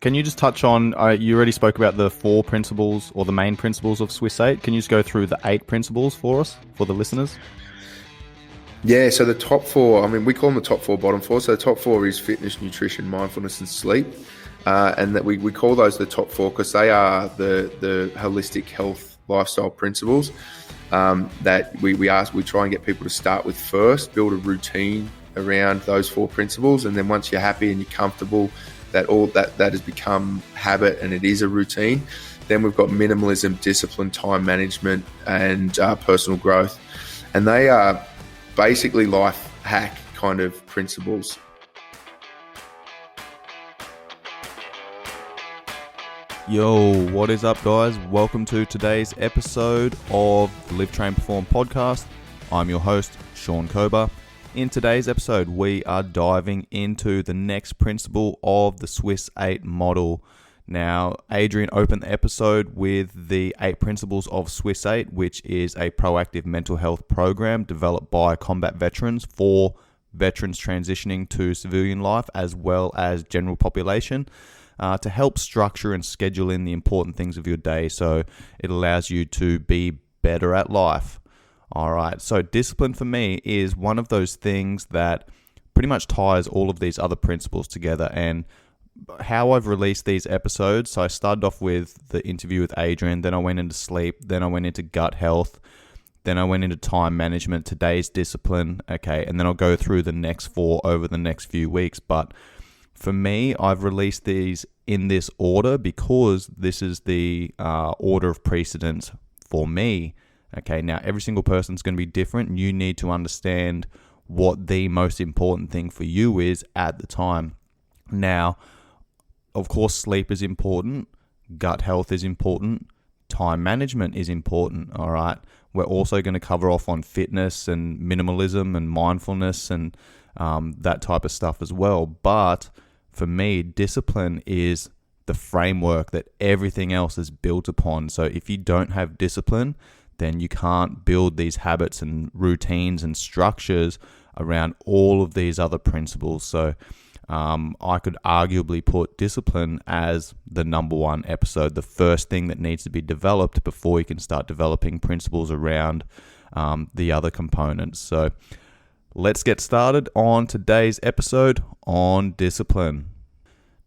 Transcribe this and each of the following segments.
Can you just touch on, you already spoke about the 4 principles or the main principles of Swiss 8. Can you just go through the 8 principles for us, for the listeners? Yeah, so the top 4, we call them the top 4, bottom 4. So the top 4 is fitness, nutrition, mindfulness, and sleep. And that we call those the top 4 because they are the holistic health lifestyle principles that we try and get people to start with first, build a routine around those 4 principles. And then once you're happy and you're comfortable, that has become habit and it is a routine. Then we've got minimalism, discipline, time management, and personal growth. And they are basically life hack kind of principles. Yo, what is up, guys? Welcome to today's episode of the Live, Train, Perform podcast. I'm your host, Sean Kober. In today's episode, we are diving into the next principle of the Swiss 8 model. Now, Adrian opened the episode with the 8 principles of Swiss 8, which is a proactive mental health program developed by combat veterans for veterans transitioning to civilian life as well as general population to help structure and schedule in the important things of your day so it allows you to be better at life. All right, so discipline for me is one of those things that pretty much ties all of these other principles together. And how I've released these episodes, so I started off with the interview with Adrian, then I went into sleep, then I went into gut health, then I went into time management, today's discipline, okay, and then I'll go through the next 4 over the next few weeks. But for me, I've released these in this order because this is the order of precedence for me. Okay, now every single person's going to be different and you need to understand what the most important thing for you is at the time. Now, of course, sleep is important, gut health is important, time management is important, all right? We're also going to cover off on fitness and minimalism and mindfulness and that type of stuff as well. But for me, discipline is the framework that everything else is built upon. So if you don't have discipline, then you can't build these habits and routines and structures around all of these other principles. So I could arguably put discipline as the number 1 episode, the first thing that needs to be developed before you can start developing principles around the other components. So let's get started on today's episode on discipline.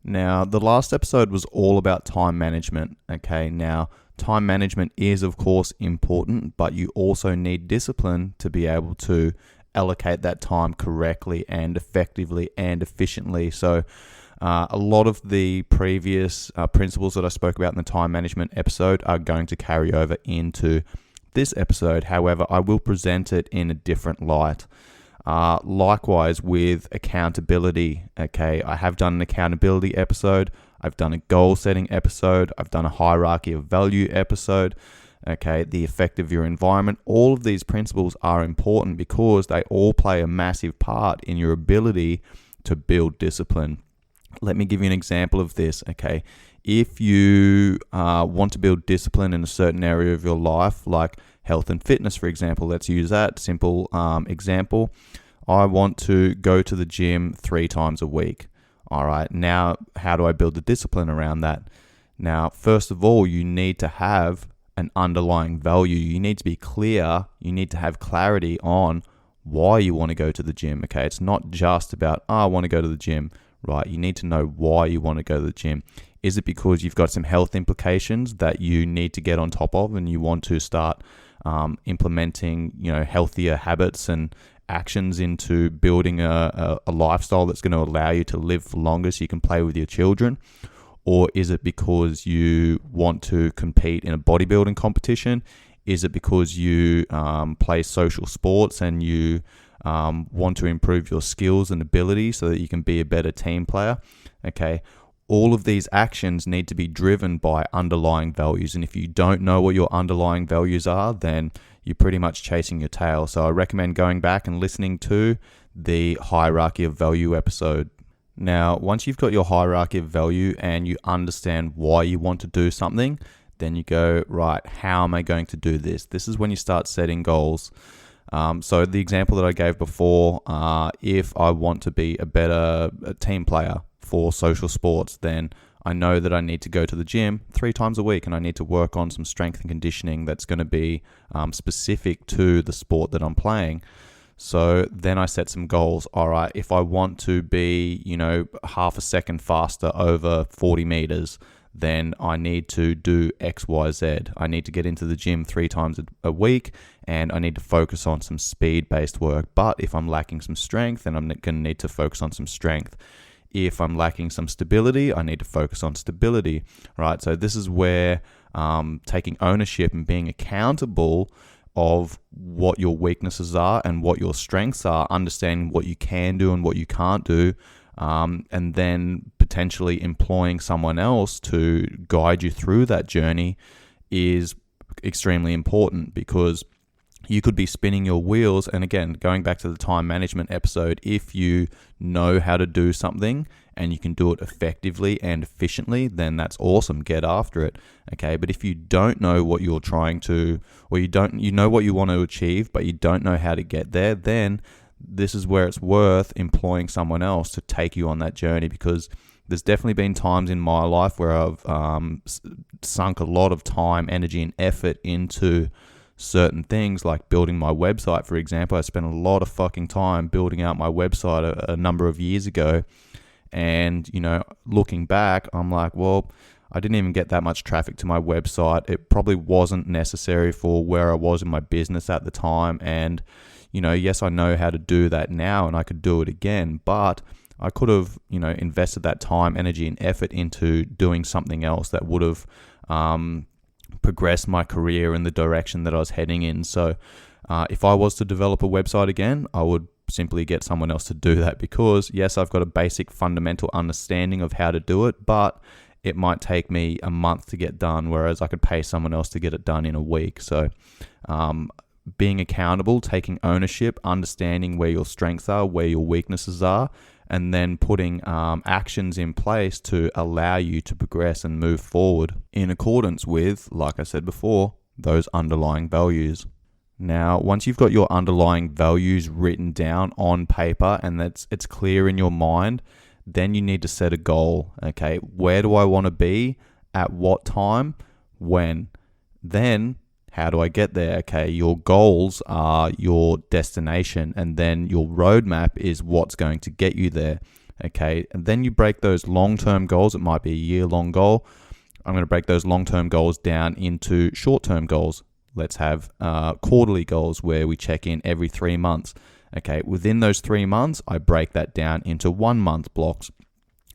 Now, the last episode was all about time management. Okay, now time management is, of course, important, but you also need discipline to be able to allocate that time correctly and effectively and efficiently. So a lot of the previous principles that I spoke about in the time management episode are going to carry over into this episode. However, I will present it in a different light. Likewise with accountability. Okay, I have done an accountability episode. I've done a goal setting episode. I've done a hierarchy of value episode. Okay, the effect of your environment. All of these principles are important because they all play a massive part in your ability to build discipline. Let me give you an example of this. Okay, if you want to build discipline in a certain area of your life, like health and fitness, for example, let's use that simple example. I want to go to the gym 3 times a week. All right, now how do I build the discipline around that? Now, first of all, you need to have an underlying value. You need to be clear. You need to have clarity on why you want to go to the gym. Okay, it's not just about, I want to go to the gym, right? You need to know why you want to go to the gym. Is it because you've got some health implications that you need to get on top of and you want to start implementing, healthier habits and actions into building a lifestyle that's going to allow you to live for longer so you can play with your children? Or is it because you want to compete in a bodybuilding competition? Is it because you play social sports and you want to improve your skills and abilities so that you can be a better team player? Okay, all of these actions need to be driven by underlying values. And if you don't know what your underlying values are, then you're pretty much chasing your tail. So I recommend going back and listening to the hierarchy of value episode. Now, once you've got your hierarchy of value and you understand why you want to do something, then you go, right, how am I going to do this? This is when you start setting goals. So the example that I gave before, if I want to be a better team player for social sports, then I know that I need to go to the gym 3 times a week and I need to work on some strength and conditioning that's going to be specific to the sport that I'm playing. So then I set some goals. All right, if I want to be, half a second faster over 40 meters, then I need to do X, Y, Z. I need to get into the gym 3 times a week, and I need to focus on some speed-based work. But if I'm lacking some strength, then I'm going to need to focus on some strength. If I'm lacking some stability, I need to focus on stability, right? So this is where taking ownership and being accountable of what your weaknesses are and what your strengths are, understanding what you can do and what you can't do, and then potentially employing someone else to guide you through that journey is extremely important, because you could be spinning your wheels. And again, going back to the time management episode, if you know how to do something and you can do it effectively and efficiently, then that's awesome. Get after it. Okay. But if you don't know what you're trying to, or you know what you want to achieve, but you don't know how to get there, then this is where it's worth employing someone else to take you on that journey, because there's definitely been times in my life where I've sunk a lot of time, energy, and effort into certain things, like building my website, for example. I spent a lot of fucking time building out my website a number of years ago. And, looking back, I'm like, well, I didn't even get that much traffic to my website. It probably wasn't necessary for where I was in my business at the time. And, yes, I know how to do that now and I could do it again, but I could have, invested that time, energy, and effort into doing something else that would have progressed my career in the direction that I was heading in. So if I was to develop a website again, I would simply get someone else to do that, because yes, I've got a basic fundamental understanding of how to do it, but it might take me a month to get done, whereas I could pay someone else to get it done in a week. So being accountable, taking ownership, understanding where your strengths are, where your weaknesses are, and then putting actions in place to allow you to progress and move forward in accordance with, like I said before, those underlying values. Now, once you've got your underlying values written down on paper and it's clear in your mind, then you need to set a goal. Okay, where do I want to be? At what time? When? Then, how do I get there? Okay, your goals are your destination, and then your roadmap is what's going to get you there. Okay, and then you break those long-term goals. It might be a year-long goal. I'm going to break those long-term goals down into short-term goals. Let's have quarterly goals where we check in every 3 months. Okay, within those 3 months, I break that down into 1 month blocks.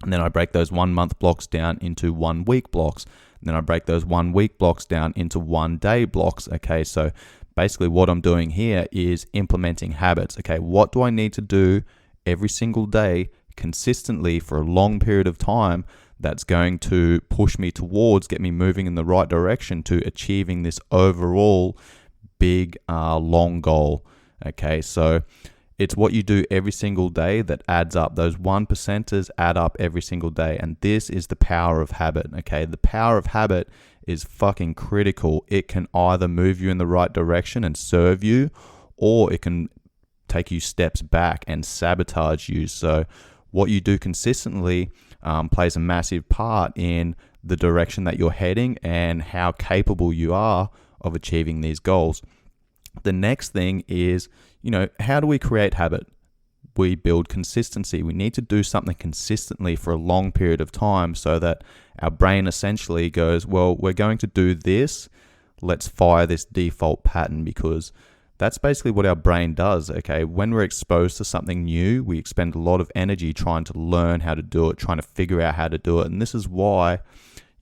And then I break those 1 month blocks down into 1 week blocks. And then I break those 1 week blocks down into 1 day blocks. Okay, so basically what I'm doing here is implementing habits. Okay, what do I need to do every single day consistently for a long period of time that's going to push me towards, get me moving in the right direction to achieving this overall big, long goal. Okay, so it's what you do every single day that adds up. Those 1%ers add up every single day. And this is the power of habit. Okay, the power of habit is fucking critical. It can either move you in the right direction and serve you, or it can take you steps back and sabotage you. So what you do consistently plays a massive part in the direction that you're heading and how capable you are of achieving these goals. The next thing is, how do we create habit? We build consistency. We need to do something consistently for a long period of time so that our brain essentially goes, well, we're going to do this. Let's fire this default pattern, because that's basically what our brain does. Okay, when we're exposed to something new, we expend a lot of energy trying to learn how to do it, trying to figure out how to do it. And this is why,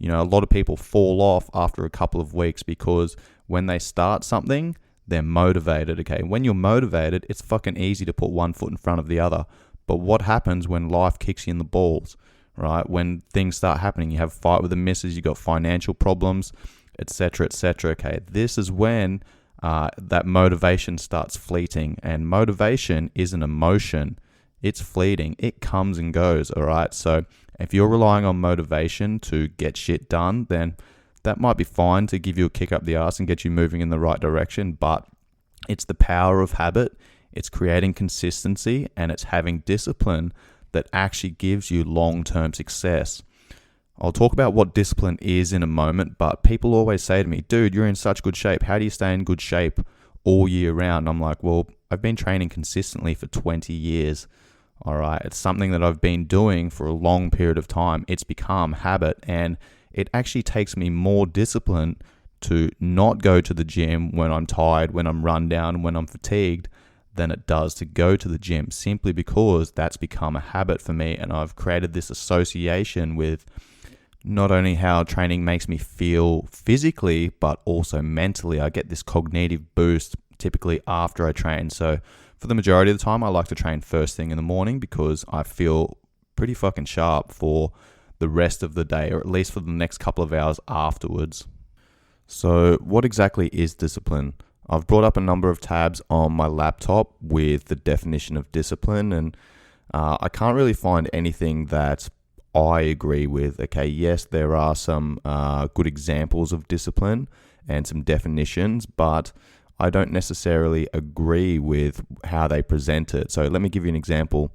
a lot of people fall off after a couple of weeks, because when they start something, they're motivated. Okay, when you're motivated, it's fucking easy to put one foot in front of the other. But what happens when life kicks you in the balls, right? When things start happening, you have a fight with the missus, you got financial problems, etc., etc. Okay, this is when that motivation starts fleeting. And motivation is an emotion. It's fleeting. It comes and goes, all right? So if you're relying on motivation to get shit done, then that might be fine to give you a kick up the ass and get you moving in the right direction. But it's the power of habit. It's creating consistency, and it's having discipline that actually gives you long-term success. I'll talk about what discipline is in a moment, but people always say to me, dude, you're in such good shape. How do you stay in good shape all year round? I'm like, well, I've been training consistently for 20 years. All right. It's something that I've been doing for a long period of time. It's become habit, and it actually takes me more discipline to not go to the gym when I'm tired, when I'm run down, when I'm fatigued, than it does to go to the gym, simply because that's become a habit for me. And I've created this association with not only how training makes me feel physically, but also mentally. I get this cognitive boost typically after I train. So for the majority of the time, I like to train first thing in the morning because I feel pretty fucking sharp for the rest of the day, or at least for the next couple of hours afterwards. So what exactly is discipline? I've brought up a number of tabs on my laptop with the definition of discipline, and I can't really find anything that I agree with. Okay, yes, there are some good examples of discipline and some definitions, but I don't necessarily agree with how they present it. So let me give you an example.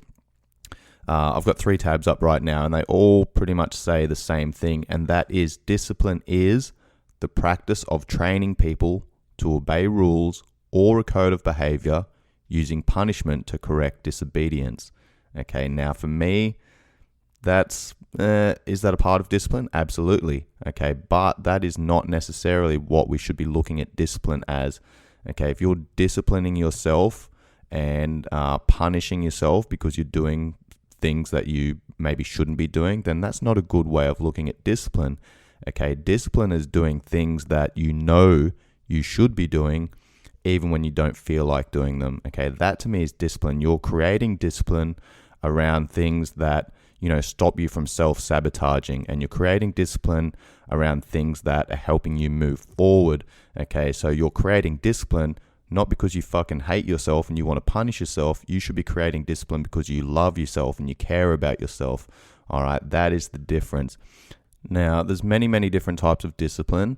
I've got 3 tabs up right now, and they all pretty much say the same thing, and that is discipline is the practice of training people to obey rules or a code of behavior using punishment to correct disobedience. Okay, now for me, is that a part of discipline? Absolutely. Okay, but that is not necessarily what we should be looking at discipline as. Okay, if you're disciplining yourself and punishing yourself because you're doing things that you maybe shouldn't be doing, then that's not a good way of looking at discipline. Okay, discipline is doing things that you know you should be doing even when you don't feel like doing them. Okay, that to me is discipline. You're creating discipline around things that, stop you from self-sabotaging, and you're creating discipline around things that are helping you move forward. Okay, so you're creating discipline not because you fucking hate yourself and you want to punish yourself. You should be creating discipline because you love yourself and you care about yourself. All right, that is the difference. Now, there's many, many different types of discipline.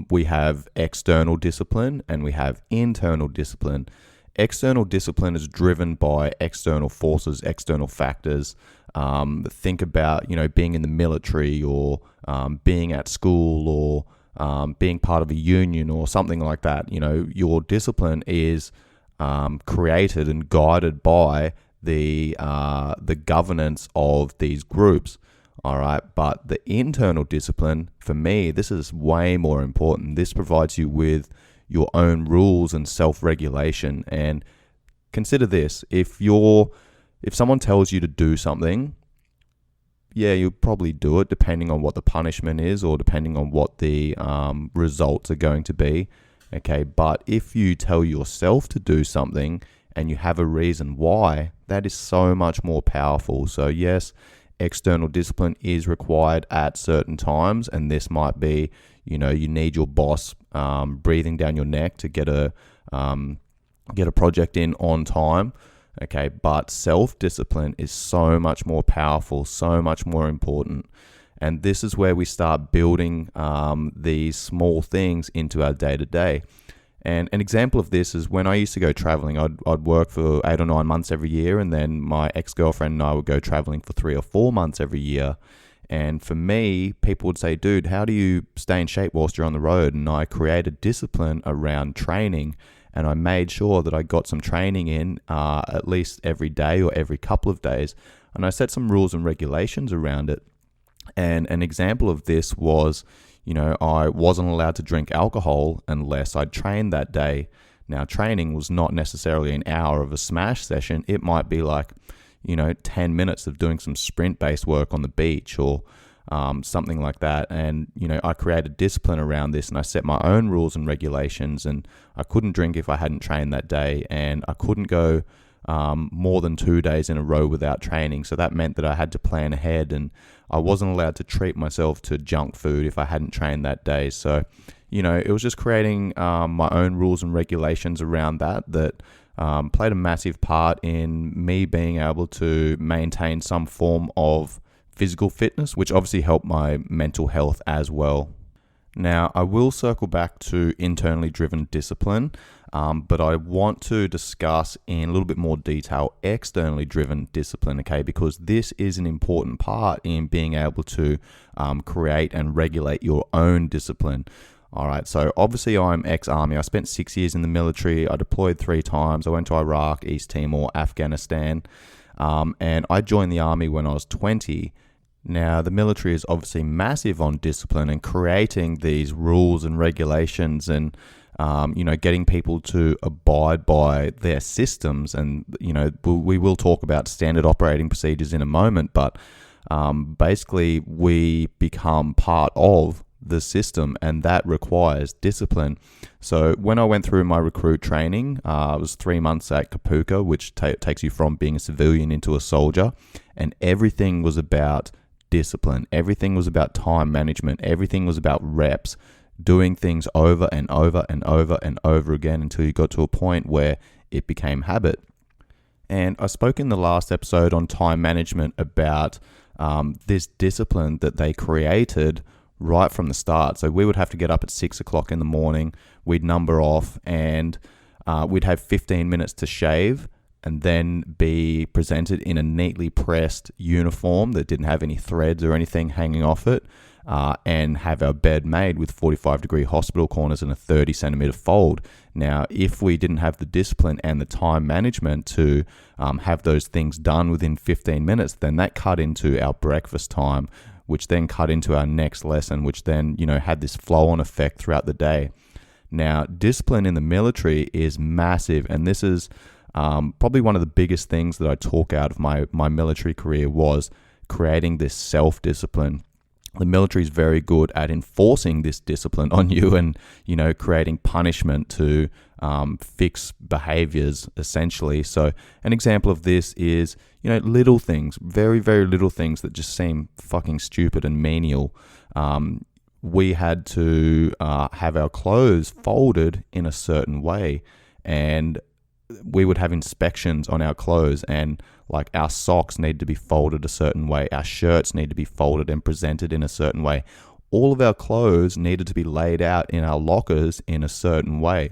We have external discipline and we have internal discipline. External discipline is driven by external forces, external factors. Think about, being in the military, or being at school, or being part of a union or something like that. Your discipline is created and guided by the governance of these groups. All right, but the internal discipline, for me, this is way more important. This provides you with your own rules and self-regulation. And consider this: if someone tells you to do something, yeah, you'll probably do it depending on what the punishment is or depending on what the results are going to be. Okay, but if you tell yourself to do something and you have a reason why, that is so much more powerful. So yes, external discipline is required at certain times, and this might be, you need your boss breathing down your neck to get a project in on time. Okay, but self-discipline is so much more powerful, so much more important. And this is where we start building these small things into our day-to-day. And an example of this is when I used to go traveling. I'd work for 8 or 9 months every year, and then my ex-girlfriend and I would go traveling for 3 or 4 months every year. And for me, people would say, dude, how do you stay in shape whilst you're on the road? And I created discipline around training, and I made sure that I got some training in at least every day or every couple of days. And I set some rules and regulations around it. And an example of this was, I wasn't allowed to drink alcohol unless I'd trained that day. Now, training was not necessarily an hour of a smash session. It might be like, 10 minutes of doing some sprint-based work on the beach or something like that. And, I created discipline around this, and I set my own rules and regulations, and I couldn't drink if I hadn't trained that day, and I couldn't go more than 2 days in a row without training. So that meant that I had to plan ahead, and I wasn't allowed to treat myself to junk food if I hadn't trained that day. So, it was just creating my own rules and regulations around that played a massive part in me being able to maintain some form of physical fitness, which obviously helped my mental health as well. Now, I will circle back to internally driven discipline, but I want to discuss in a little bit more detail externally driven discipline, okay? Because this is an important part in being able to create and regulate your own discipline. All right, so obviously I'm ex-army. I spent 6 years in the military. I deployed 3 times. I went to Iraq, East Timor, Afghanistan, and I joined the army when I was 20. Now, the military is obviously massive on discipline and creating these rules and regulations and, getting people to abide by their systems. And, we will talk about standard operating procedures in a moment, but basically we become part of the system, and that requires discipline. So when I went through my recruit training, it was 3 months at Kapuka, which takes you from being a civilian into a soldier, and everything was about discipline. Everything was about time management. Everything was about reps, doing things over and over and over and over again until you got to a point where it became habit. And I spoke in the last episode on time management about this discipline that they created right from the start. So we would have to get up at 6 o'clock in the morning, we'd number off, and we'd have 15 minutes to shave and then be presented in a neatly pressed uniform that didn't have any threads or anything hanging off it, and have our bed made with 45-degree hospital corners and a 30-centimeter fold. Now, if we didn't have the discipline and the time management to have those things done within 15 minutes, then that cut into our breakfast time, which then cut into our next lesson, which then, had this flow-on effect throughout the day. Now, discipline in the military is massive, and this is probably one of the biggest things that I took out of my military career was creating this self-discipline. The military is very good at enforcing this discipline on you and, creating punishment to fix behaviors, essentially. So an example of this is, little things, very, very little things that just seem fucking stupid and menial. We had to have our clothes folded in a certain way, and we would have inspections on our clothes, and like our socks need to be folded a certain way, our shirts need to be folded and presented in a certain way. All of our clothes needed to be laid out in our lockers in a certain way.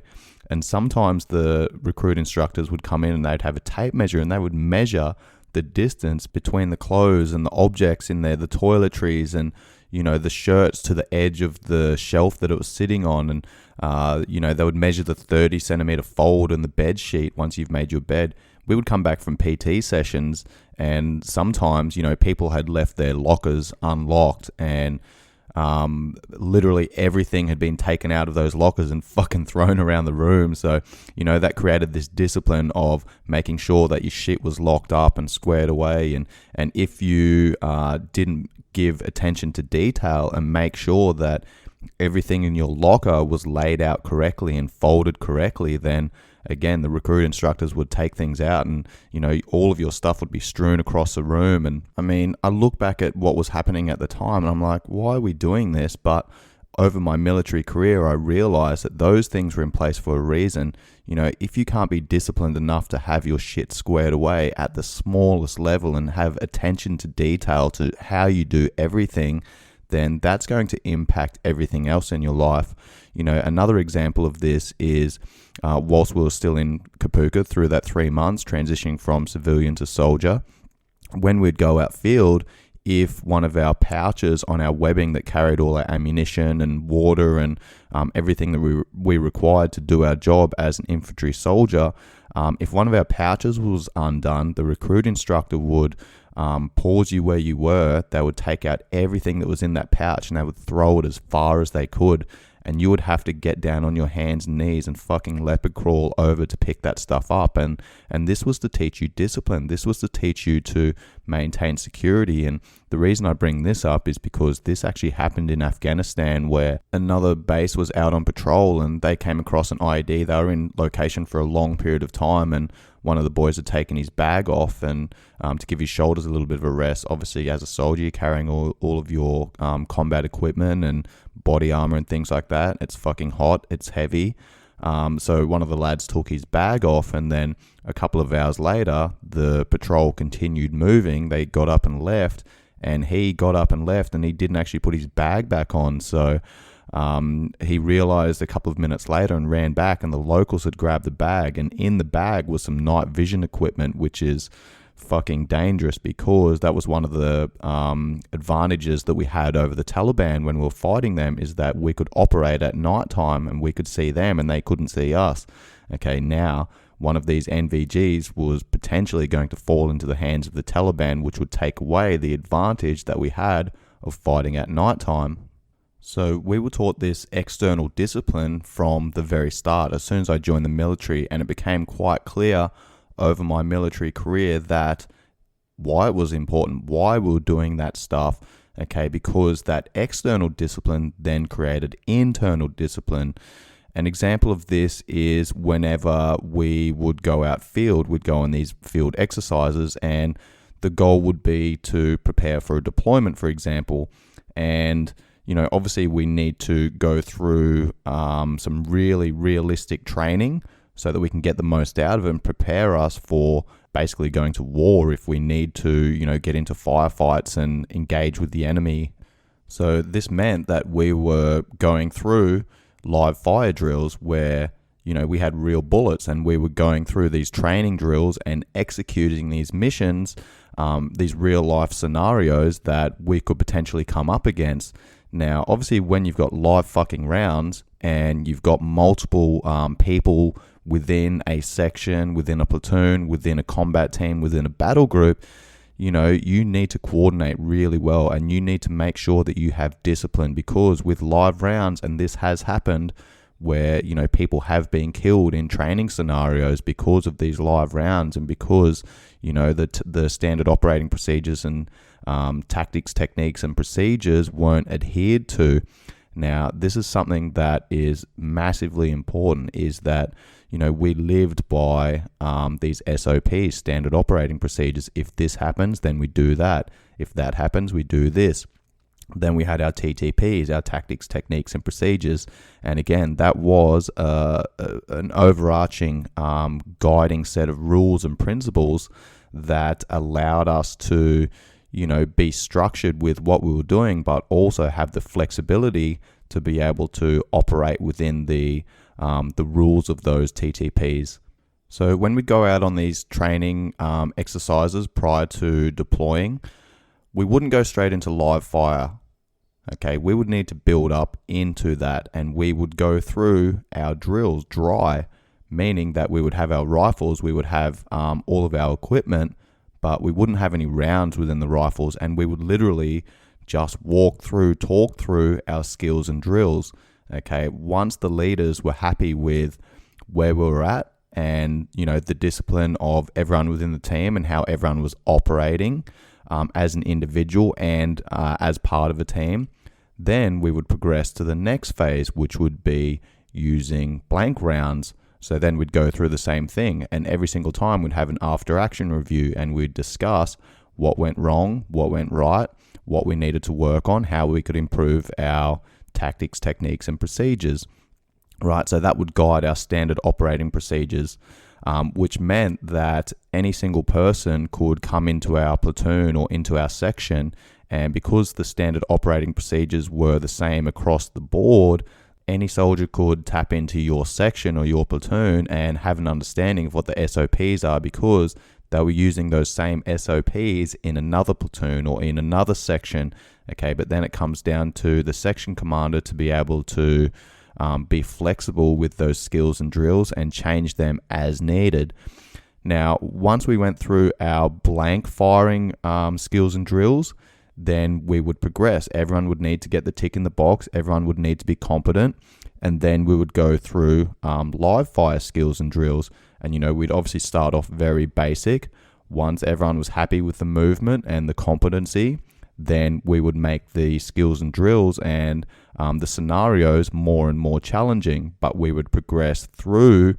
And sometimes the recruit instructors would come in and they'd have a tape measure, and they would measure the distance between the clothes and the objects in there, the toiletries and, the shirts to the edge of the shelf that it was sitting on. And, they would measure the 30-centimeter fold in the bed sheet once you've made your bed. We would come back from PT sessions, and sometimes, people had left their lockers unlocked, and literally everything had been taken out of those lockers and fucking thrown around the room. So, that created this discipline of making sure that your shit was locked up and squared away. And if you didn't give attention to detail and make sure that everything in your locker was laid out correctly and folded correctly, then again, the recruit instructors would take things out and, all of your stuff would be strewn across the room. And I mean, I look back at what was happening at the time and I'm like, why are we doing this? But over my military career, I realized that those things were in place for a reason. If you can't be disciplined enough to have your shit squared away at the smallest level and have attention to detail to how you do everything, then that's going to impact everything else in your life. Another example of this is whilst we were still in Kapuka through that 3 months, transitioning from civilian to soldier, when we'd go out field, if one of our pouches on our webbing that carried all our ammunition and water and everything that we required to do our job as an infantry soldier, if one of our pouches was undone, the recruit instructor would pause you where you were. They would take out everything that was in that pouch and they would throw it as far as they could. And you would have to get down on your hands and knees and fucking leopard crawl over to pick that stuff up. And this was to teach you discipline. This was to teach you to maintain security. And the reason I bring this up is because this actually happened in Afghanistan, where another base was out on patrol and they came across an IED. They were in location for a long period of time, and one of the boys had taken his bag off and to give his shoulders a little bit of a rest. Obviously, as a soldier, you're carrying all of your combat equipment and body armor and things like that. It's fucking hot. It's heavy. So one of the lads took his bag off, and then a couple of hours later, the patrol continued moving. They got up and left, and he got up and left, and he didn't actually put his bag back on. So He realized a couple of minutes later and ran back, and the locals had grabbed the bag, and in the bag was some night vision equipment, which is fucking dangerous, because that was one of the advantages that we had over the Taliban when we were fighting them, is that we could operate at night time and we could see them and they couldn't see us. Okay, now one of these NVGs was potentially going to fall into the hands of the Taliban, which would take away the advantage that we had of fighting at night time. So we were taught this external discipline from the very start, as soon as I joined the military, and it became quite clear over my military career that why it was important, why we were doing that stuff, okay, because that external discipline then created internal discipline. An example of this is whenever we would go out field, we'd go on these field exercises, and the goal would be to prepare for a deployment, for example. And, you know, obviously we need to go through some really realistic training so that we can get the most out of it and prepare us for basically going to war if we need to, you know, get into firefights and engage with the enemy. So this meant that we were going through live fire drills where, you know, we had real bullets, and we were going through these training drills and executing these missions, these real life scenarios that we could potentially come up against. Now, obviously, when you've got live fucking rounds and you've got multiple people within a section, within a platoon, within a combat team, within a battle group, you know, you need to coordinate really well, and you need to make sure that you have discipline, because with live rounds, and this has happened where, you know, people have been killed in training scenarios because of these live rounds, and because, you know, the standard operating procedures and tactics, techniques and procedures weren't adhered to. Now, this is something that is massively important, is that, you know, we lived by these SOPs, standard operating procedures. If this happens, then we do that. If that happens, we do this. Then we had our TTPs, our tactics, techniques, and procedures. And again, that was an overarching guiding set of rules and principles that allowed us to, you know, be structured with what we were doing, but also have the flexibility to be able to operate within the rules of those TTPs. So when we go out on these training exercises prior to deploying, we wouldn't go straight into live fire. Okay, we would need to build up into that, and we would go through our drills dry, meaning that we would have our rifles, we would have all of our equipment, but we wouldn't have any rounds within the rifles, and we would literally just talk through our skills and drills. Okay, once the leaders were happy with where we were at, and, you know, the discipline of everyone within the team and how everyone was operating as an individual and as part of a team, then we would progress to the next phase, which would be using blank rounds. So then we'd go through the same thing, and every single time we'd have an after action review, and we'd discuss what went wrong, what went right, what we needed to work on, how we could improve our tactics, techniques, and procedures. Right, so that would guide our standard operating procedures, which meant that any single person could come into our platoon or into our section, and because the standard operating procedures were the same across the board, any soldier could tap into your section or your platoon and have an understanding of what the SOPs are, because they were using those same SOPs in another platoon or in another section. Okay, but then it comes down to the section commander to be able to be flexible with those skills and drills and change them as needed. Now, once we went through our blank firing skills and drills, then we would progress. Everyone would need to get the tick in the box. Everyone would need to be competent. And then we would go through live fire skills and drills. And, you know, we'd obviously start off very basic. Once everyone was happy with the movement and the competency, then we would make the skills and drills and the scenarios more and more challenging. But we would progress through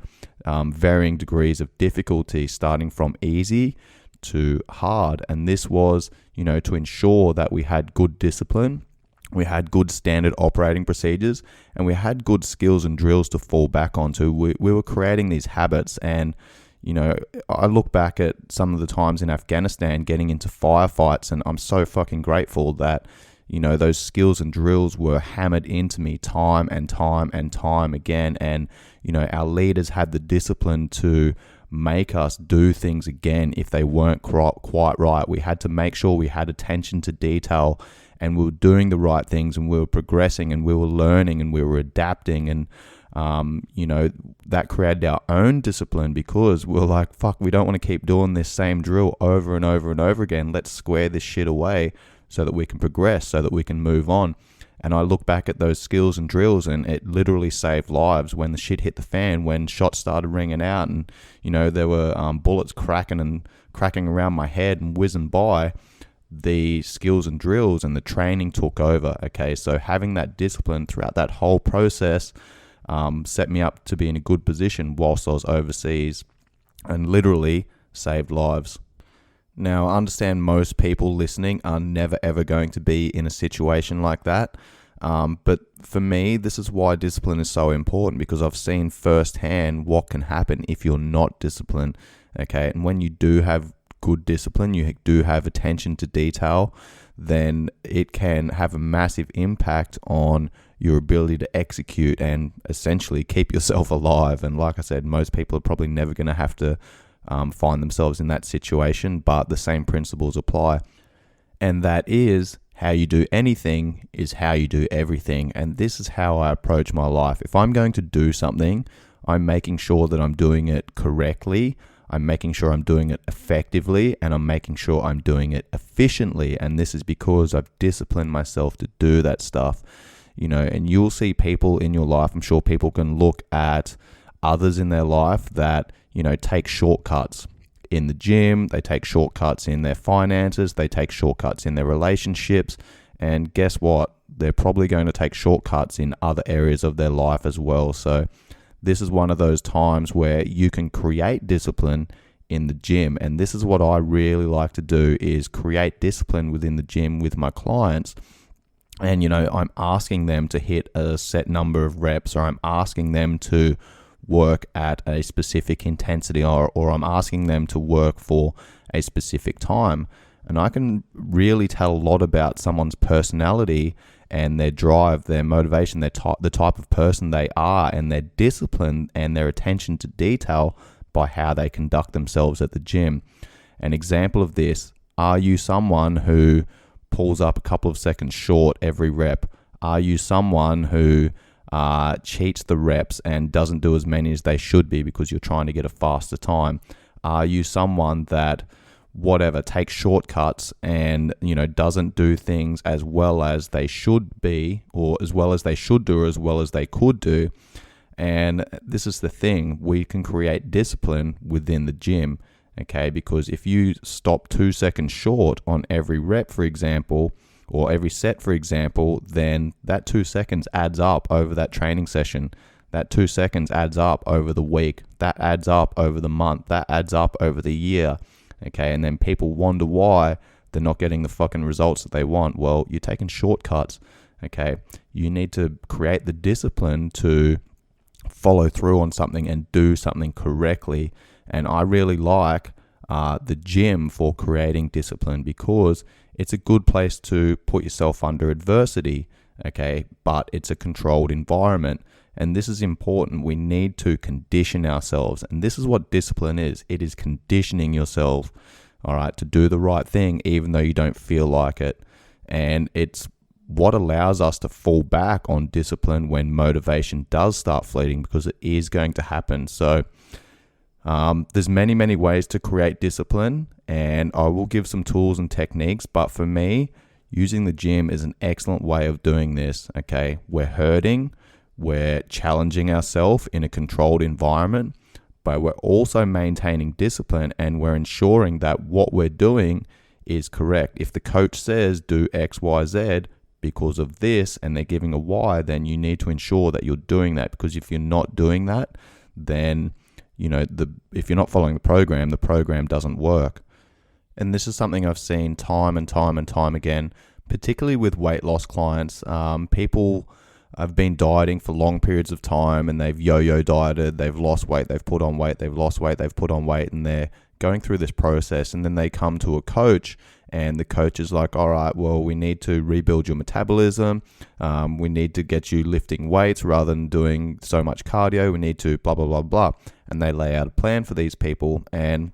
varying degrees of difficulty, starting from easy to hard. And this was, you know, to ensure that we had good discipline, we had good standard operating procedures, and we had good skills and drills to fall back onto. We were creating these habits. And, you know, I look back at some of the times in Afghanistan getting into firefights, and I'm so fucking grateful that, those skills and drills were hammered into me time and time and time again. And, our leaders had the discipline to make us do things again if they weren't quite right. We had to make sure we had attention to detail and we were doing the right things and we were progressing and we were learning and we were adapting. And, that created our own discipline because we're like, fuck, we don't want to keep doing this same drill over and over and over again. Let's square this shit away so that we can progress, so that we can move on. And I look back at those skills and drills and it literally saved lives when the shit hit the fan, when shots started ringing out and, there were bullets cracking around my head and whizzing by. The skills and drills and the training took over. Okay, so having that discipline throughout that whole process set me up to be in a good position whilst I was overseas and literally saved lives. Now, I understand most people listening are never ever going to be in a situation like that. But for me, this is why discipline is so important, because I've seen firsthand what can happen if you're not disciplined. Okay, and when you do have good discipline, you do have attention to detail, then it can have a massive impact on your ability to execute and essentially keep yourself alive. And like I said, most people are probably never going to have to find themselves in that situation, but the same principles apply. And that is, how you do anything is how you do everything. And this is how I approach my life. If I'm going to do something, I'm making sure that I'm doing it correctly, I'm making sure I'm doing it effectively, and I'm making sure I'm doing it efficiently. And this is because I've disciplined myself to do that stuff. And you'll see people in your life, I'm sure people can look at others in their life that, take shortcuts in the gym, they take shortcuts in their finances, they take shortcuts in their relationships, and guess what? They're probably going to take shortcuts in other areas of their life as well. So this is one of those times where you can create discipline in the gym. And this is what I really like to do, is create discipline within the gym with my clients. And, I'm asking them to hit a set number of reps, or I'm asking them to work at a specific intensity, or I'm asking them to work for a specific time. And I can really tell a lot about someone's personality and their drive, their motivation, the type of person they are, and their discipline and their attention to detail by how they conduct themselves at the gym. An example of this: are you someone who pulls up a couple of seconds short every rep? Are you someone who cheats the reps and doesn't do as many as they should be because you're trying to get a faster time? Are you someone that takes shortcuts and doesn't do things as well as they should be, or as well as they should do, or as well as they could do? And this is the thing, we can create discipline within the gym, okay? Because if you stop 2 seconds short on every rep, for example, or every set, for example, then that 2 seconds adds up over that training session. That 2 seconds adds up over the week. That adds up over the month. That adds up over the year. Okay, and then people wonder why they're not getting the fucking results that they want. Well, you're taking shortcuts. Okay, you need to create the discipline to follow through on something and do something correctly. And I really like the gym for creating discipline, because it's a good place to put yourself under adversity, okay? But it's a controlled environment. And this is important. We need to condition ourselves. And this is what discipline is. It is conditioning yourself, all right, to do the right thing, even though you don't feel like it. And it's what allows us to fall back on discipline when motivation does start fleeting, because it is going to happen. So there's many, many ways to create discipline, and I will give some tools and techniques. But for me, using the gym is an excellent way of doing this, okay? We're hurting, we're challenging ourselves in a controlled environment, but we're also maintaining discipline, and we're ensuring that what we're doing is correct. If the coach says do X, Y, Z because of this, and they're giving a Y, then you need to ensure that you're doing that, because if you're not doing that, then if you're not following the program doesn't work. And this is something I've seen time and time and time again, particularly with weight loss clients. People have been dieting for long periods of time, and they've yo-yo dieted, they've lost weight, they've put on weight, they've lost weight, they've put on weight, and they're going through this process. And then they come to a coach and the coach is like, all right, well, we need to rebuild your metabolism. We need to get you lifting weights rather than doing so much cardio. We need to blah, blah, blah, blah. And they lay out a plan for these people, and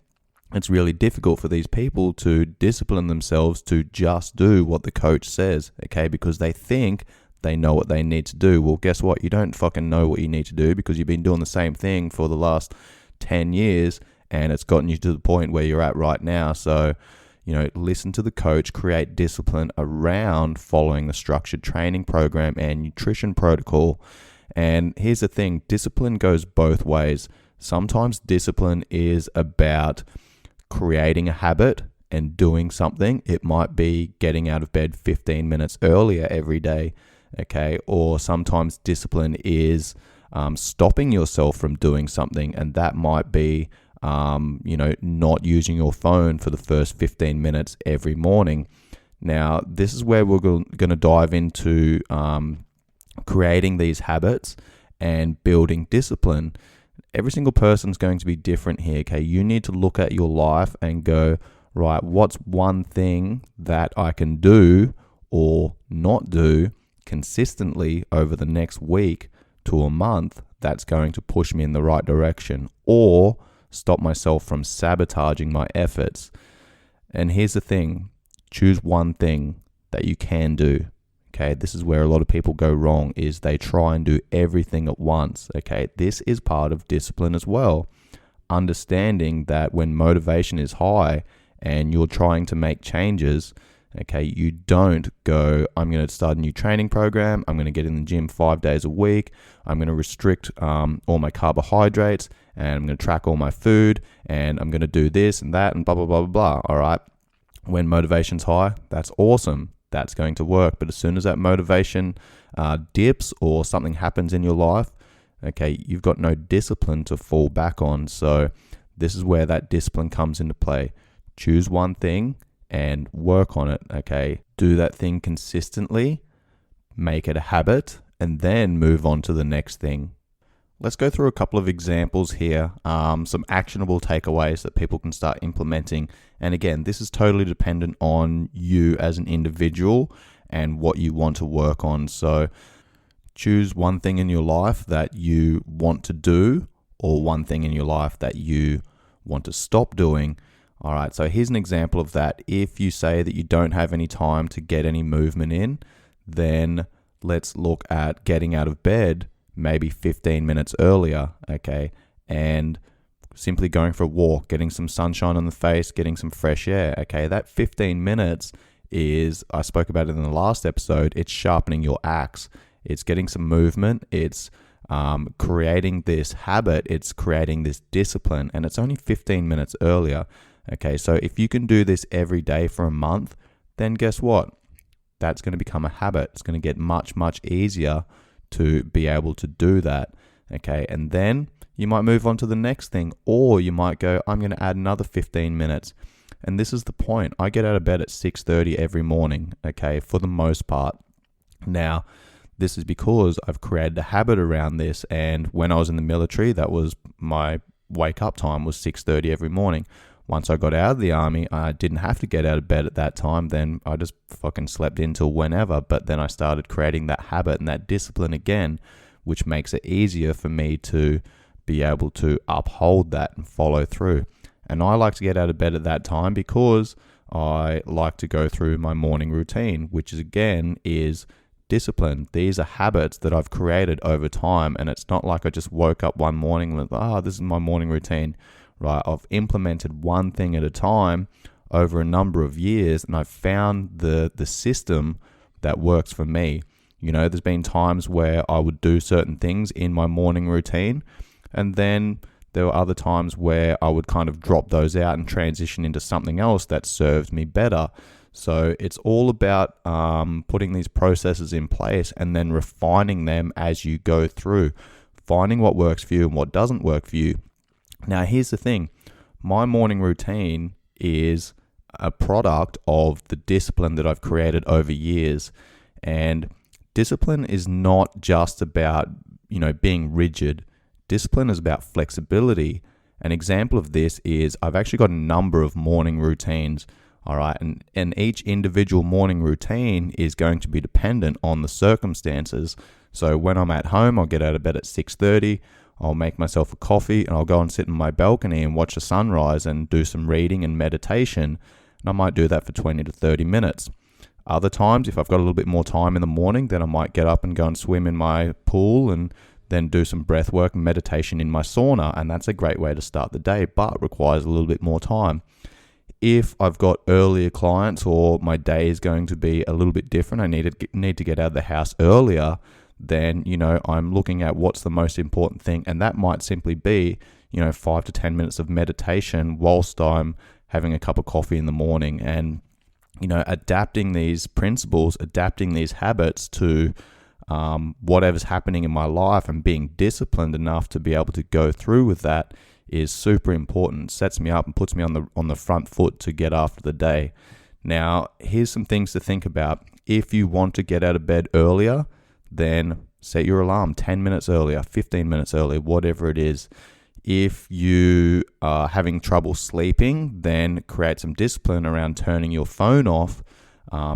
it's really difficult for these people to discipline themselves to just do what the coach says, okay? Because they think they know what they need to do. Well, guess what? You don't fucking know what you need to do because you've been doing the same thing for the last 10 years and it's gotten you to the point where you're at right now. So, listen to the coach, create discipline around following the structured training program and nutrition protocol. And here's the thing, discipline goes both ways. Sometimes discipline is about creating a habit and doing something. It might be getting out of bed 15 minutes earlier every day, okay? Or sometimes discipline is stopping yourself from doing something, and that might be, not using your phone for the first 15 minutes every morning. Now, this is where we're going to dive into creating these habits and building discipline. Every single person's going to be different here, okay? You need to look at your life and go, right, what's one thing that I can do or not do consistently over the next week to a month that's going to push me in the right direction or stop myself from sabotaging my efforts. And here's the thing, choose one thing that you can do. Okay, this is where a lot of people go wrong, is they try and do everything at once. Okay, this is part of discipline as well. Understanding that when motivation is high and you're trying to make changes, okay, you don't go, I'm going to start a new training program, I'm going to get in the gym 5 days a week, I'm going to restrict all my carbohydrates, and I'm going to track all my food, and I'm going to do this and that, and blah, blah, blah, blah, blah. All right, when motivation's high, that's awesome. That's going to work. But as soon as that motivation dips or something happens in your life, okay, you've got no discipline to fall back on. So this is where that discipline comes into play. Choose one thing and work on it, okay? Do that thing consistently, make it a habit, and then move on to the next thing. Let's go through a couple of examples here, some actionable takeaways that people can start implementing. And again, this is totally dependent on you as an individual and what you want to work on. So choose one thing in your life that you want to do or one thing in your life that you want to stop doing. All right, so here's an example of that. If you say that you don't have any time to get any movement in, then let's look at getting out of bed maybe 15 minutes earlier, okay, and simply going for a walk, getting some sunshine on the face, getting some fresh air, okay. That 15 minutes is, I spoke about it in the last episode, it's sharpening your axe. It's getting some movement, it's creating this habit, it's creating this discipline, and it's only 15 minutes earlier, okay. So if you can do this every day for a month, then guess what? That's going to become a habit. It's going to get much, much easier to be able to do that, okay? And then you might move on to the next thing, or you might go, I'm going to add another 15 minutes. And this is the point. I get out of bed at 6:30 every morning, okay, for the most part. Now, this is because I've created a habit around this, and when I was in the military, that was my wake up time was 6:30 every morning. Once I got out of the army, I didn't have to get out of bed at that time. Then I just fucking slept in till whenever. But then I started creating that habit and that discipline again, which makes it easier for me to be able to uphold that and follow through. And I like to get out of bed at that time because I like to go through my morning routine, which is again is discipline. These are habits that I've created over time. And it's not like I just woke up one morning and went, this is my morning routine. Right, I've implemented one thing at a time over a number of years, and I've found the system that works for me. There's been times where I would do certain things in my morning routine, and then there were other times where I would kind of drop those out and transition into something else that serves me better. So it's all about putting these processes in place and then refining them as you go through, finding what works for you and what doesn't work for you. Now, here's the thing. My morning routine is a product of the discipline that I've created over years. And discipline is not just about, being rigid. Discipline is about flexibility. An example of this is I've actually got a number of morning routines. All right. And each individual morning routine is going to be dependent on the circumstances. So when I'm at home, I'll get out of bed at 6:30. I'll make myself a coffee and I'll go and sit in my balcony and watch the sunrise and do some reading and meditation. And I might do that for 20 to 30 minutes. Other times, if I've got a little bit more time in the morning, then I might get up and go and swim in my pool and then do some breath work and meditation in my sauna. And that's a great way to start the day, but requires a little bit more time. If I've got earlier clients or my day is going to be a little bit different, I need to get out of the house earlier, then, I'm looking at what's the most important thing. And that might simply be, 5 to 10 minutes of meditation whilst I'm having a cup of coffee in the morning. And, adapting these principles, adapting these habits to whatever's happening in my life and being disciplined enough to be able to go through with that is super important. Sets me up and puts me on the front foot to get after the day. Now, here's some things to think about. If you want to get out of bed earlier, then set your alarm 10 minutes earlier, 15 minutes earlier, whatever it is. If you are having trouble sleeping, then create some discipline around turning your phone off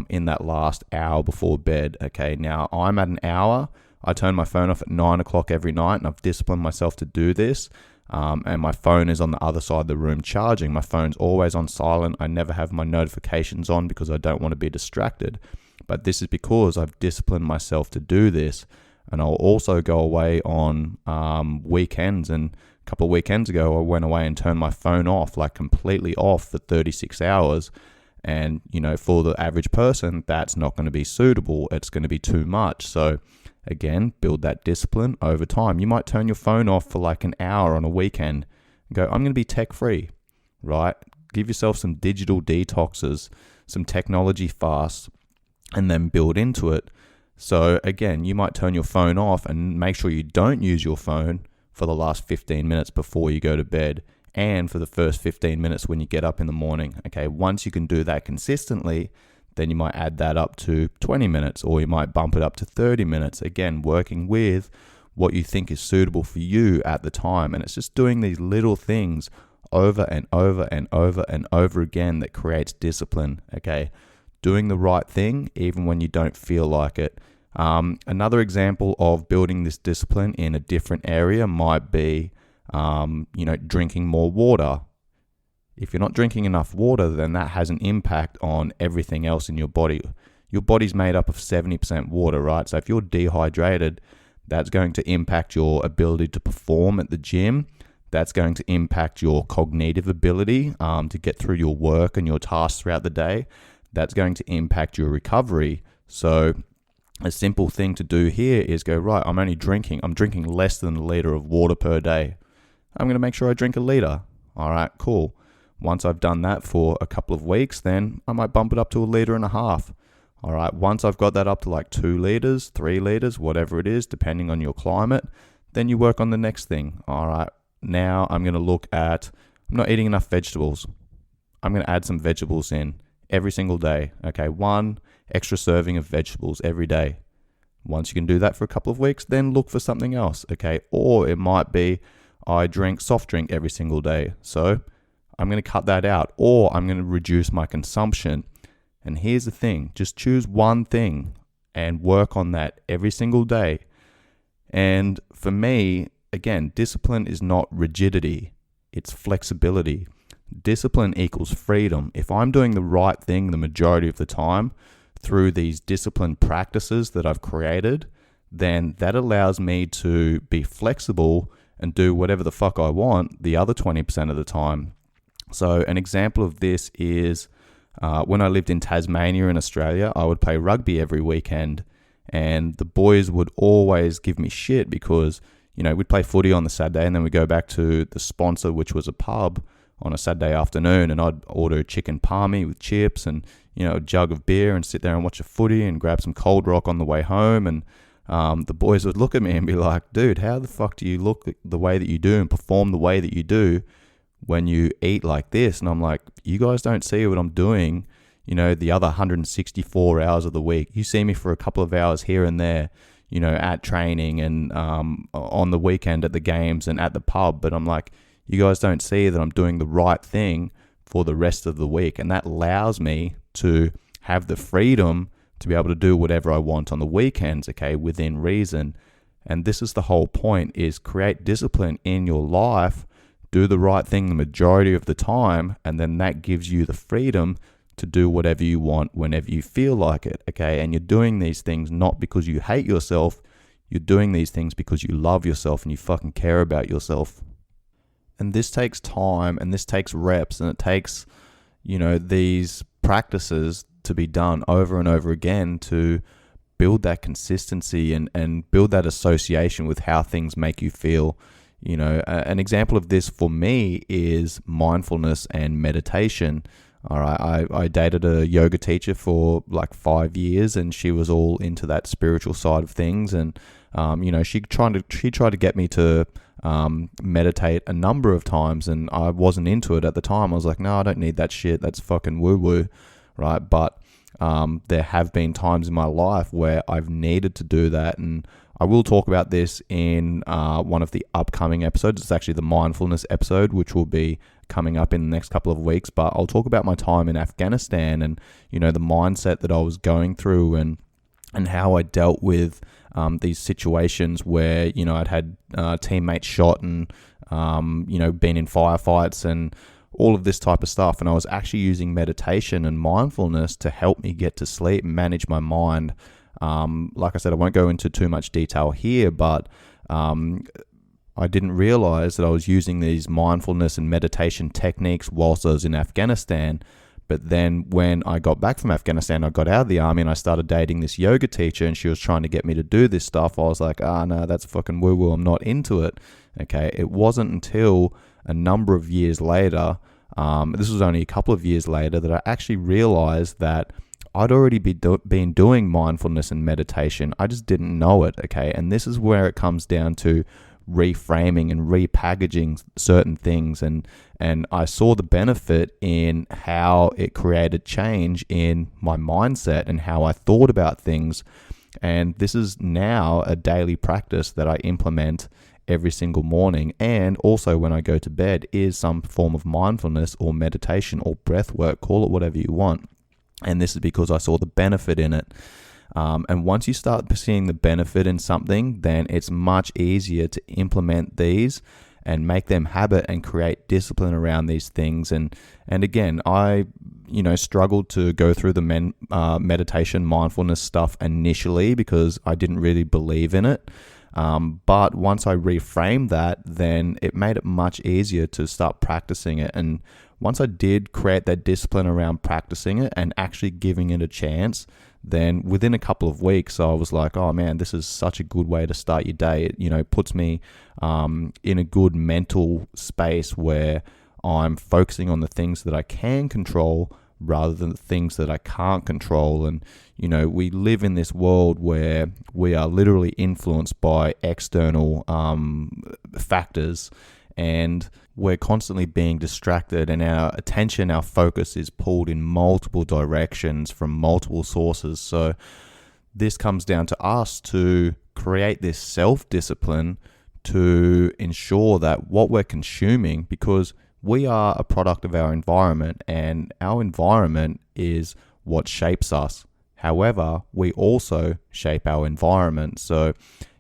in that last hour before bed. Okay, now I'm at an hour. I turn my phone off at 9 o'clock every night, and I've disciplined myself to do this. And my phone is on the other side of the room charging. My phone's always on silent. I never have my notifications on because I don't want to be distracted. But this is because I've disciplined myself to do this. And I'll also go away on weekends. And a couple of weekends ago, I went away and turned my phone off, like completely off for 36 hours. And, for the average person, that's not going to be suitable. It's going to be too much. So again, build that discipline over time. You might turn your phone off for like an hour on a weekend and go, I'm going to be tech free, right? Give yourself some digital detoxes, some technology fasts, and then build into it. So again, you might turn your phone off and make sure you don't use your phone for the last 15 minutes before you go to bed and for the first 15 minutes when you get up in the morning. Okay, once you can do that consistently, then you might add that up to 20 minutes or you might bump it up to 30 minutes. Again, working with what you think is suitable for you at the time. And it's just doing these little things over and over and over and over again that creates discipline. Okay, doing the right thing even when you don't feel like it. Another example of building this discipline in a different area might be, drinking more water. If you're not drinking enough water, then that has an impact on everything else in your body. Your body's made up of 70% water, right? So if you're dehydrated, that's going to impact your ability to perform at the gym. That's going to impact your cognitive ability to get through your work and your tasks throughout the day. That's going to impact your recovery. So a simple thing to do here is go, right, I'm drinking less than a liter of water per day. I'm going to make sure I drink a liter. All right, cool. Once I've done that for a couple of weeks, then I might bump it up to a liter and a half. All right, once I've got that up to like 2 liters, 3 liters, whatever it is, depending on your climate, then you work on the next thing. All right, now I'm going to look at, I'm not eating enough vegetables. I'm going to add some vegetables in every single day. Okay, 1 extra serving of vegetables every day. Once you can do that for a couple of weeks, then look for something else. Okay, or it might be I drink soft drink every single day. So I'm going to cut that out, or I'm going to reduce my consumption. And here's the thing, just choose one thing and work on that every single day. And for me, again, discipline is not rigidity, it's flexibility. Discipline equals freedom. If I'm doing the right thing the majority of the time through these discipline practices that I've created, then that allows me to be flexible and do whatever the fuck I want the other 20% of the time. So an example of this is when I lived in Tasmania in Australia, I would play rugby every weekend, and the boys would always give me shit because, we'd play footy on the Saturday and then we'd go back to the sponsor, which was a pub, on a Saturday afternoon, and I'd order a chicken palmy with chips and, a jug of beer and sit there and watch a footy and grab some cold rock on the way home. And the boys would look at me and be like, dude, how the fuck do you look the way that you do and perform the way that you do when you eat like this? And I'm like, you guys don't see what I'm doing, the other 164 hours of the week. You see me for a couple of hours here and there, at training and on the weekend at the games and at the pub. But I'm like, you guys don't see that I'm doing the right thing for the rest of the week. And that allows me to have the freedom to be able to do whatever I want on the weekends, okay, within reason. And this is the whole point, is create discipline in your life, do the right thing the majority of the time, and then that gives you the freedom to do whatever you want whenever you feel like it, okay? And you're doing these things not because you hate yourself, you're doing these things because you love yourself and you fucking care about yourself. And this takes time, and this takes reps, and it takes, these practices to be done over and over again to build that consistency and build that association with how things make you feel. An example of this for me is mindfulness and meditation. All right, I dated a yoga teacher for like 5 years, and she was all into that spiritual side of things. And she tried to get me to meditate a number of times, and I wasn't into it at the time. I was like, no, I don't need that shit. That's fucking woo woo, right? But there have been times in my life where I've needed to do that, and I will talk about this in one of the upcoming episodes. It's actually the mindfulness episode, which will be coming up in the next couple of weeks. But I'll talk about my time in Afghanistan and, the mindset that I was going through and how I dealt with these situations where, I'd had teammates shot and, been in firefights and all of this type of stuff. And I was actually using meditation and mindfulness to help me get to sleep and manage my mind. Like I said, I won't go into too much detail here, but I didn't realize that I was using these mindfulness and meditation techniques whilst I was in Afghanistan. But then when I got back from Afghanistan, I got out of the army and I started dating this yoga teacher, and she was trying to get me to do this stuff. I was like, no, that's fucking woo-woo. I'm not into it. Okay. It wasn't until a number of years later, this was only a couple of years later, that I actually realized that I'd already been doing mindfulness and meditation. I just didn't know it, okay? And this is where it comes down to reframing and repackaging certain things. And I saw the benefit in how it created change in my mindset and how I thought about things. And this is now a daily practice that I implement every single morning. And also when I go to bed is some form of mindfulness or meditation or breath work, call it whatever you want. And this is because I saw the benefit in it. And once you start seeing the benefit in something, then it's much easier to implement these and make them habit and create discipline around these things. And again, I struggled to go through the meditation, mindfulness stuff initially because I didn't really believe in it. But once I reframed that, then it made it much easier to start practicing it. And once I did create that discipline around practicing it and actually giving it a chance, then within a couple of weeks, I was like, oh man, this is such a good way to start your day. It puts me in a good mental space where I'm focusing on the things that I can control rather than the things that I can't control. And, we live in this world where we are literally influenced by external factors, and we're constantly being distracted, and our attention, our focus is pulled in multiple directions from multiple sources. So this comes down to us to create this self-discipline to ensure that what we're consuming, because we are a product of our environment, and our environment is what shapes us. However, we also shape our environment. So,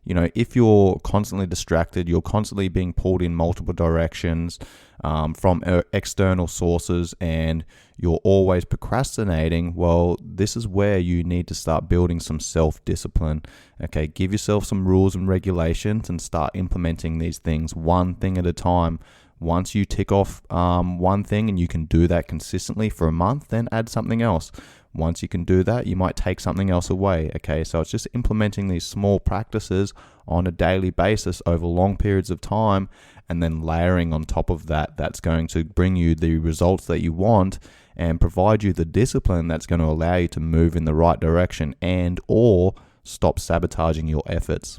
if you're constantly distracted, you're constantly being pulled in multiple directions from external sources, and you're always procrastinating, well, this is where you need to start building some self-discipline. Okay, give yourself some rules and regulations and start implementing these things one thing at a time. Once you tick off one thing and you can do that consistently for a month, then add something else. Once you can do that, you might take something else away. Okay, so it's just implementing these small practices on a daily basis over long periods of time, and then layering on top of that, that's going to bring you the results that you want and provide you the discipline that's going to allow you to move in the right direction and or stop sabotaging your efforts.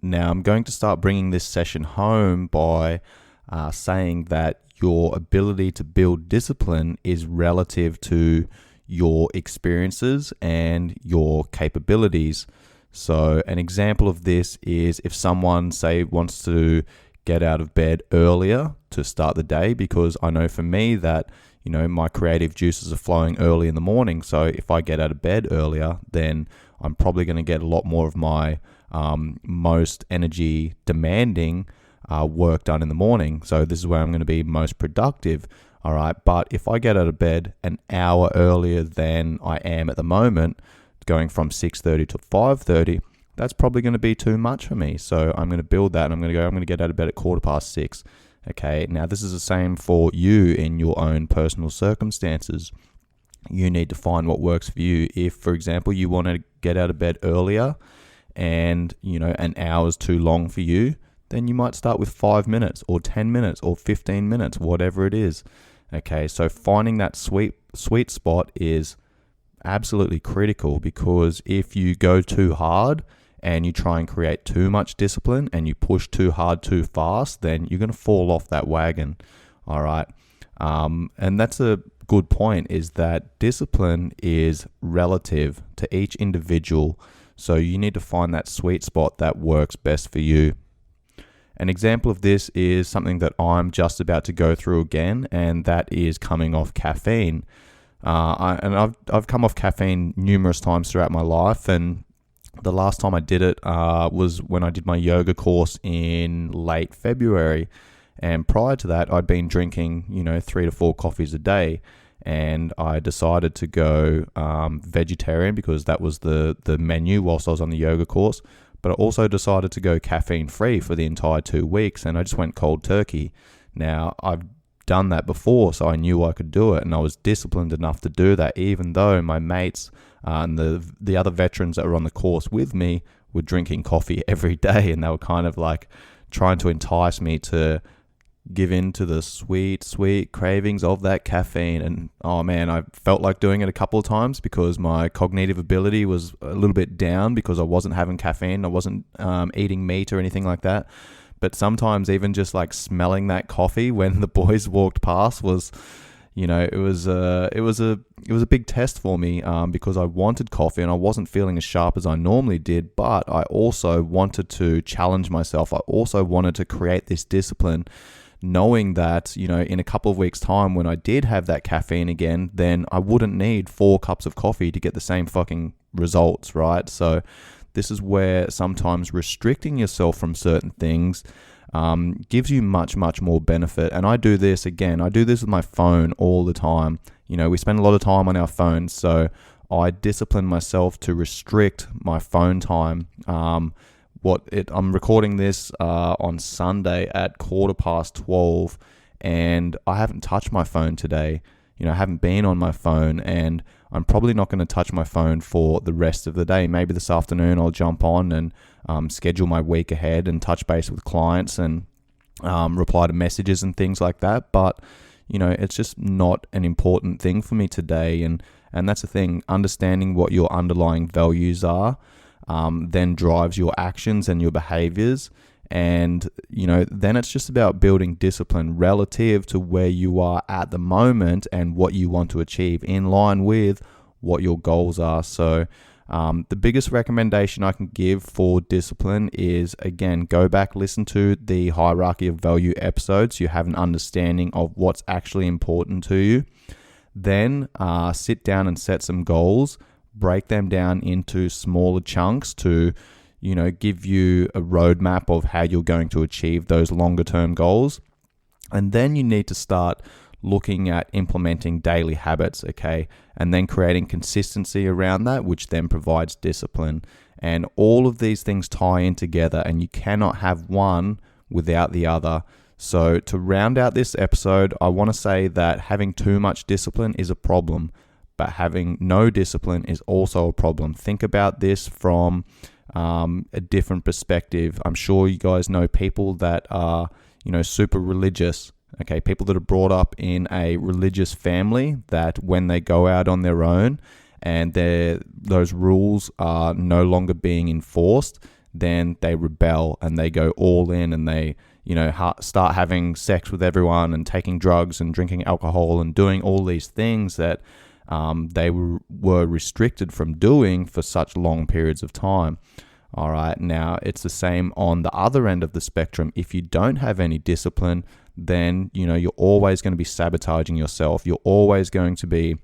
Now, I'm going to start bringing this session home by saying that your ability to build discipline is relative to your experiences and your capabilities. So an example of this is if someone, say, wants to get out of bed earlier to start the day, because I know for me that, my creative juices are flowing early in the morning. So if I get out of bed earlier, then I'm probably going to get a lot more of my most energy demanding work done in the morning. So this is where I'm going to be most productive. All right. But if I get out of bed an hour earlier than I am at the moment, going from 6:30 to 5:30, that's probably going to be too much for me. So I'm going to build that, and I'm going to get out of bed at 6:15. Okay. Now this is the same for you in your own personal circumstances. You need to find what works for you. If, for example, you want to get out of bed earlier and, an hour is too long for you, then you might start with 5 minutes or 10 minutes or 15 minutes, whatever it is. Okay, so finding that sweet spot is absolutely critical, because if you go too hard and you try and create too much discipline and you push too hard too fast, then you're going to fall off that wagon. All right. And that's a good point, is that discipline is relative to each individual. So you need to find that sweet spot that works best for you. An example of this is something that I'm just about to go through again, and that is coming off caffeine. I've come off caffeine numerous times throughout my life, and the last time I did it was when I did my yoga course in late February. And prior to that, I'd been drinking, 3 to 4 coffees a day, and I decided to go vegetarian because that was the menu whilst I was on the yoga course. But I also decided to go caffeine free for the entire 2 weeks, and I just went cold turkey. Now, I've done that before, so I knew I could do it, and I was disciplined enough to do that, even though my mates and the other veterans that were on the course with me were drinking coffee every day, and they were kind of like trying to entice me to give in to the sweet cravings of that caffeine. And oh man, I felt like doing it a couple of times because my cognitive ability was a little bit down because I wasn't having caffeine. I wasn't eating meat or anything like that. But sometimes even just like smelling that coffee when the boys walked past was, it was a big test for me because I wanted coffee and I wasn't feeling as sharp as I normally did. But I also wanted to challenge myself. I also wanted to create this discipline, knowing that, in a couple of weeks' time, when I did have that caffeine again, then I wouldn't need 4 cups of coffee to get the same fucking results, right? So this is where sometimes restricting yourself from certain things gives you much, much more benefit. And I do this with my phone all the time. We spend a lot of time on our phones, so I discipline myself to restrict my phone time. I'm recording this on Sunday at 12:15, and I haven't touched my phone today. I haven't been on my phone, and I'm probably not going to touch my phone for the rest of the day. Maybe this afternoon I'll jump on and schedule my week ahead and touch base with clients and reply to messages and things like that. But it's just not an important thing for me today, and that's the thing. Understanding what your underlying values are then drives your actions and your behaviors. And, then it's just about building discipline relative to where you are at the moment and what you want to achieve in line with what your goals are. So the biggest recommendation I can give for discipline is, again, go back, listen to the hierarchy of value episodes. So you have an understanding of what's actually important to you. Then sit down and set some goals. Break them down into smaller chunks to, give you a roadmap of how you're going to achieve those longer term goals. And then you need to start looking at implementing daily habits, okay? And then creating consistency around that, which then provides discipline. And all of these things tie in together, and you cannot have one without the other. So to round out this episode, I want to say that having too much discipline is a problem, but having no discipline is also a problem. Think about this from a different perspective. I'm sure you guys know people that are, super religious. Okay, people that are brought up in a religious family that when they go out on their own and those rules are no longer being enforced, then they rebel and they go all in and they, start having sex with everyone and taking drugs and drinking alcohol and doing all these things that they were restricted from doing for such long periods of time. All right. Now, it's the same on the other end of the spectrum. If you don't have any discipline, then, you're always going to be sabotaging yourself. You're always going to be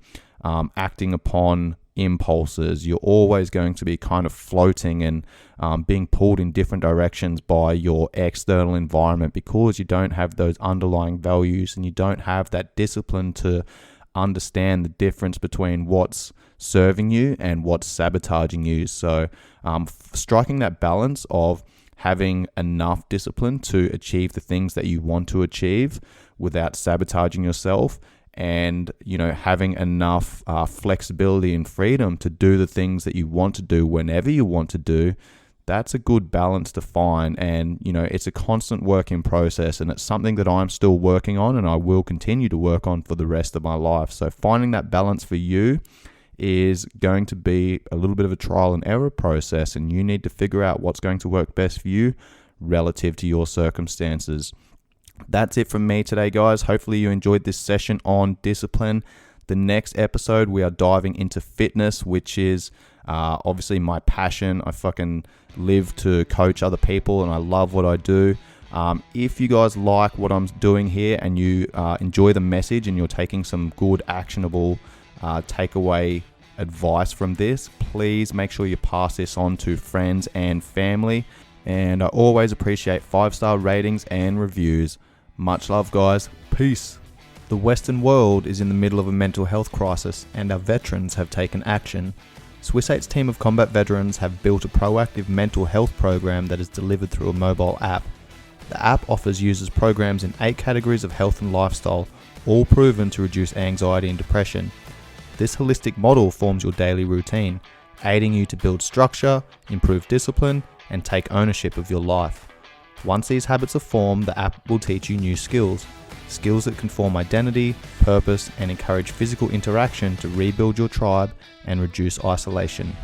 acting upon impulses. You're always going to be kind of floating and being pulled in different directions by your external environment because you don't have those underlying values and you don't have that discipline to understand the difference between what's serving you and what's sabotaging you. So striking that balance of having enough discipline to achieve the things that you want to achieve without sabotaging yourself, and having enough flexibility and freedom to do the things that you want to do whenever you want to do, that's a good balance to find. And it's a constant work in process, and it's something that I'm still working on and I will continue to work on for the rest of my life. So finding that balance for you is going to be a little bit of a trial and error process, and you need to figure out what's going to work best for you relative to your circumstances. That's it from me today, guys. Hopefully you enjoyed this session on discipline. The next episode, we are diving into fitness, which is obviously my passion. I fucking live to coach other people and I love what I do. If you guys like what I'm doing here and you enjoy the message and you're taking some good actionable takeaway advice from this, please make sure you pass this on to friends and family. And I always appreciate 5-star ratings and reviews. Much love, guys. Peace. The Western world is in the middle of a mental health crisis, and our veterans have taken action. Swiss8's team of combat veterans have built a proactive mental health program that is delivered through a mobile app. The app offers users programs in 8 categories of health and lifestyle, all proven to reduce anxiety and depression. This holistic model forms your daily routine, aiding you to build structure, improve discipline, and take ownership of your life. Once these habits are formed, the app will teach you new skills that can form identity, purpose, and encourage physical interaction to rebuild your tribe and reduce isolation.